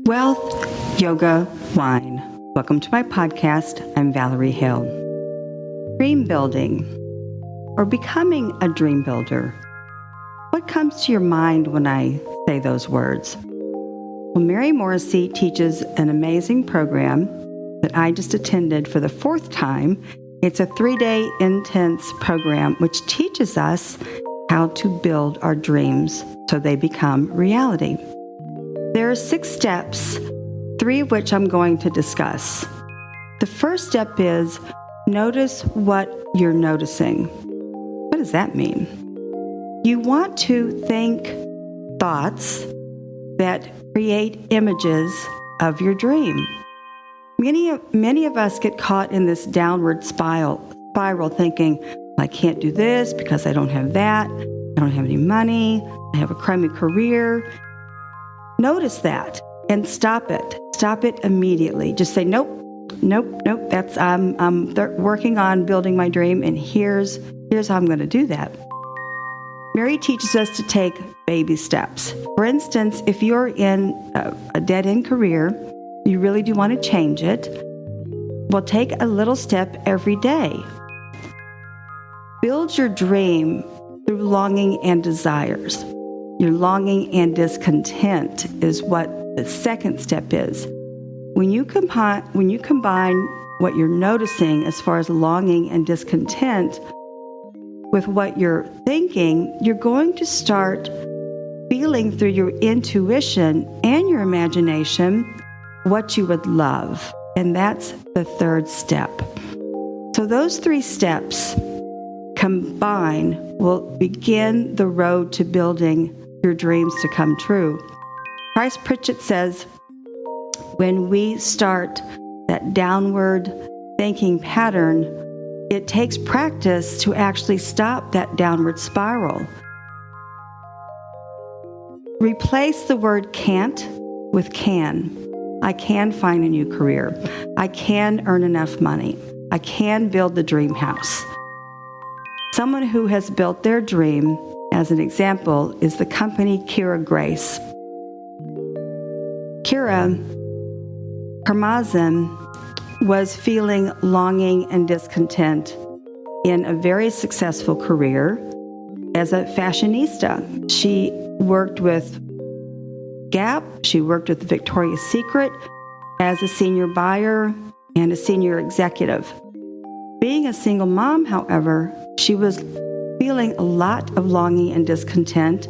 Wealth, Yoga, Wine. Welcome to my podcast. I'm Valerie Hill. Dream building or becoming a dream builder. What comes to your mind when I say those words? Well, Morrissey teaches an amazing program that I just attended for the fourth time. It's a 3-day intense program which teaches us how to build our dreams so they become reality. There are 6 steps, 3 of which I'm going to discuss. The first step is notice what you're noticing. What does that mean? You want to think thoughts that create images of your dream. Many of us get caught in this downward spiral thinking, I can't do this because I don't have that, I don't have any money, I have a crummy career. Notice that and stop it. Stop it immediately. Just say, nope. That's I'm working on building my dream, and here's how I'm going to do that. Mary teaches us to take baby steps. For instance, if you're in a dead-end career, you really do want to change it, well, take a little step every day. Build your dream through longing and desires. Your longing and discontent is what the second step is. When you combine what you're noticing as far as longing and discontent with what you're thinking, you're going to start feeling through your intuition and your imagination what you would love. And that's the third step. So those 3 steps combined will begin the road to building your dreams to come true. Price Pritchett says, when we start that downward thinking pattern, it takes practice to actually stop that downward spiral. Replace the word can't with can. I can find a new career. I can earn enough money. I can build the dream house. Someone who has built their dream, as an example, is the company Kira Grace. Kira Karmazin was feeling longing and discontent in a very successful career as a fashionista. She worked with Gap, she worked with Victoria's Secret as a senior buyer and a senior executive. Being a single mom, however, she was feeling a lot of longing and discontent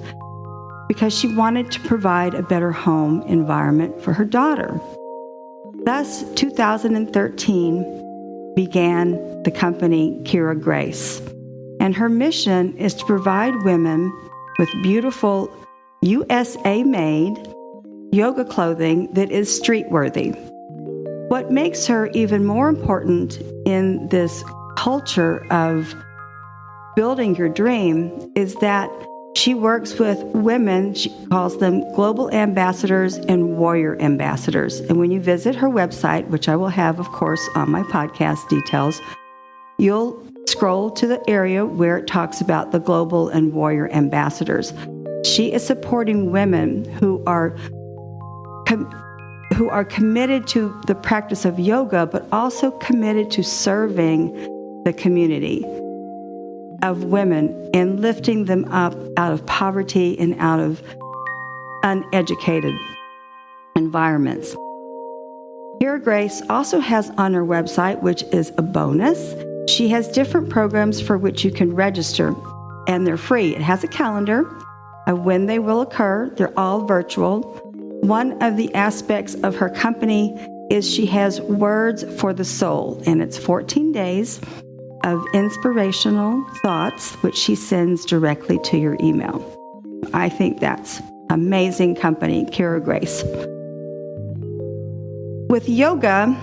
because she wanted to provide a better home environment for her daughter. Thus, 2013 began the company Kira Grace, and her mission is to provide women with beautiful USA-made yoga clothing that is street-worthy. What makes her even more important in this culture of building your dream is that she works with women. She calls them global ambassadors and warrior ambassadors. And when you visit her website, which I will have, of course, on my podcast details, you'll scroll to the area where it talks about the global and warrior ambassadors. She is supporting women who are committed to the practice of yoga, but also committed to serving the community of women and lifting them up out of poverty and out of uneducated environments. Kira Grace also has on her website, which is a bonus, she has different programs for which you can register, and they're free. It has a calendar of when they will occur. They're all virtual. One of the aspects of her company is she has Words for the Soul, and it's 14 days of inspirational thoughts, which she sends directly to your email. I think that's amazing company, Kira Grace. With yoga,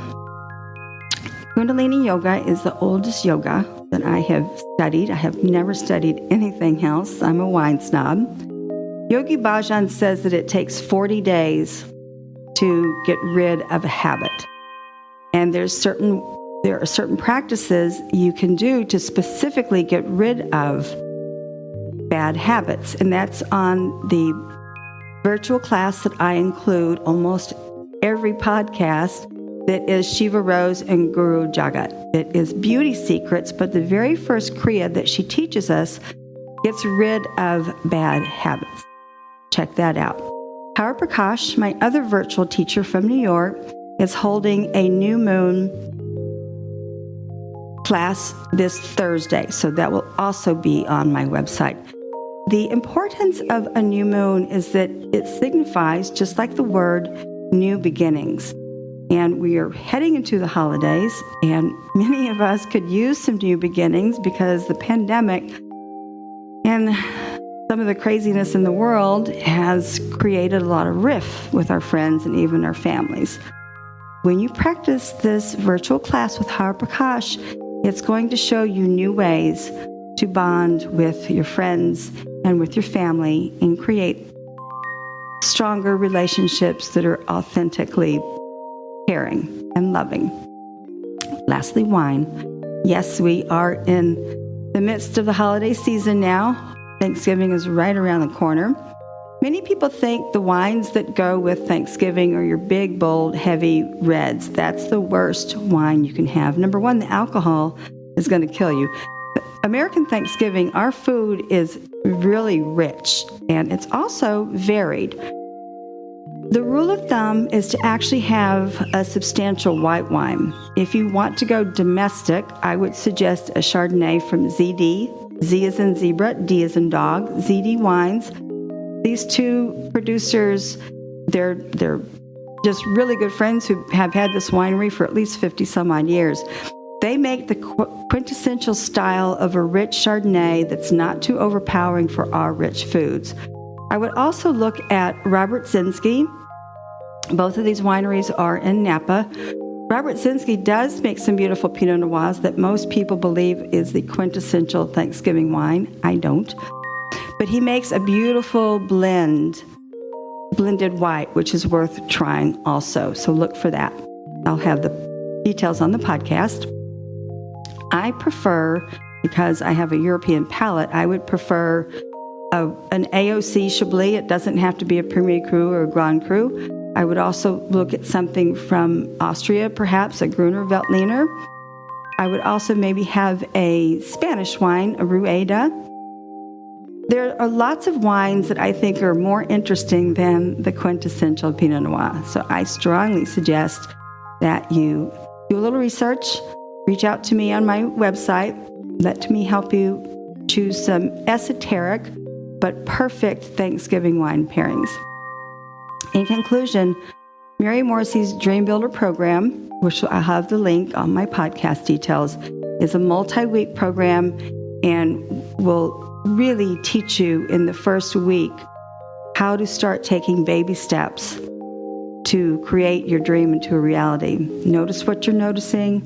Kundalini Yoga is the oldest yoga that I have studied. I have never studied anything else. I'm a wine snob. Yogi Bhajan says that it takes 40 days to get rid of a habit. And there are certain practices you can do to specifically get rid of bad habits. And that's on the virtual class that I include almost every podcast that is Shiva Rose and Guru Jagat. It is beauty secrets, but the very first Kriya that she teaches us gets rid of bad habits. Check that out. Power Prakash, my other virtual teacher from New York, is holding a new moon class this Thursday, so that will also be on my website. The importance of a new moon is that it signifies, just like the word, new beginnings. And we are heading into the holidays, and many of us could use some new beginnings because the pandemic and some of the craziness in the world has created a lot of rift with our friends and even our families. When you practice this virtual class with Power Prakash, it's going to show you new ways to bond with your friends and with your family and create stronger relationships that are authentically caring and loving. Lastly, wine. Yes, we are in the midst of the holiday season now. Thanksgiving is right around the corner. Many people think the wines that go with Thanksgiving are your big, bold, heavy reds. That's the worst wine you can have. Number one, the alcohol is going to kill you. American Thanksgiving, our food is really rich, and it's also varied. The rule of thumb is to actually have a substantial white wine. If you want to go domestic, I would suggest a Chardonnay from ZD. Z is in zebra, D is in dog. ZD Wines. These two producers, they're just really good friends who have had this winery for at least 50 some odd years. They make the quintessential style of a rich Chardonnay that's not too overpowering for our rich foods. I would also look at Robert Zinsky. Both of these wineries are in Napa. Robert Zinsky does make some beautiful Pinot Noirs that most people believe is the quintessential Thanksgiving wine. I don't. But he makes a beautiful blended white, which is worth trying also. So look for that. I'll have the details on the podcast. I prefer, because I have a European palate, I would prefer an AOC Chablis. It doesn't have to be a Premier Cru or a Grand Cru. I would also look at something from Austria, perhaps a Gruner Veltliner. I would also maybe have a Spanish wine, a Rueda. There are lots of wines that I think are more interesting than the quintessential Pinot Noir. So I strongly suggest that you do a little research, reach out to me on my website, let me help you choose some esoteric but perfect Thanksgiving wine pairings. In conclusion, Mary Morrissey's Dreambuilder program, which I'll have the link on my podcast details, is a multi-week program and will really teach you in the first week how to start taking baby steps to create your dream into a reality. Notice what you're noticing.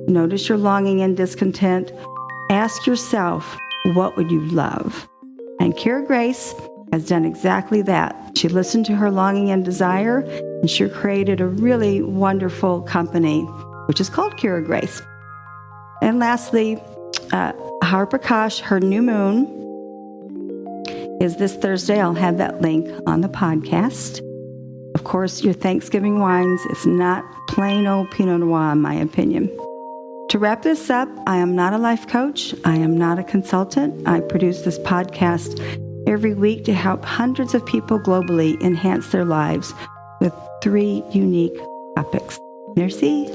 Notice your longing and discontent. Ask yourself, what would you love? And Kira Grace has done exactly that. She listened to her longing and desire, and she created a really wonderful company, which is called Kira Grace. And lastly, Power Prakash, her new moon, is this Thursday. I'll have that link on the podcast. Of course, your Thanksgiving wines is not plain old Pinot Noir, in my opinion. To wrap this up, I am not a life coach. I am not a consultant. I produce this podcast every week to help hundreds of people globally enhance their lives with 3 unique topics. Merci.